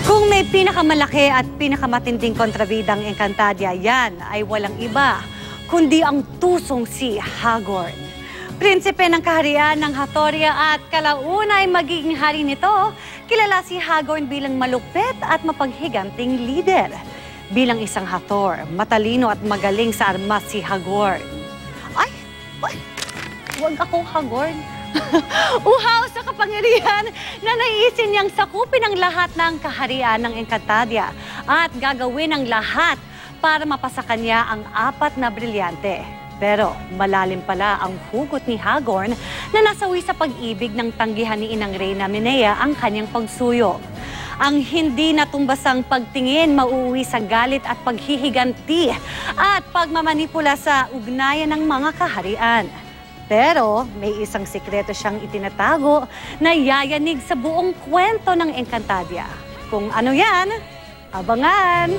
Kung may pinakamalaki at pinakamatinding kontrabidang Encantadia, yan ay walang iba, kundi ang tusong si Hagorn. Prinsipe ng kaharian ng Hatoria at kalauna ay magiging hari nito, kilala si Hagorn bilang malupit at mapaghiganting lider. Bilang isang Hathor, matalino at magaling sa armas si Hagorn. Ay! Huwag akong Hagorn. Uhaw sa kapangyarihan na naisin niyang sakupin ang lahat ng kaharian ng Encantadia at gagawin ang lahat para mapasa kanya ang 4 na brilyante. Pero malalim pala ang hugot ni Hagorn na nasawi sa pag-ibig ng tanggihan ni Inang Reyna Minea ang kanyang pagsuyo. Ang hindi natumbasang pagtingin mauuwi sa galit at paghihiganti at pagmamanipula sa ugnayan ng mga kaharian. Pero may isang sikreto siyang itinatago na yayanig sa buong kwento ng Encantadia. Kung ano yan, abangan!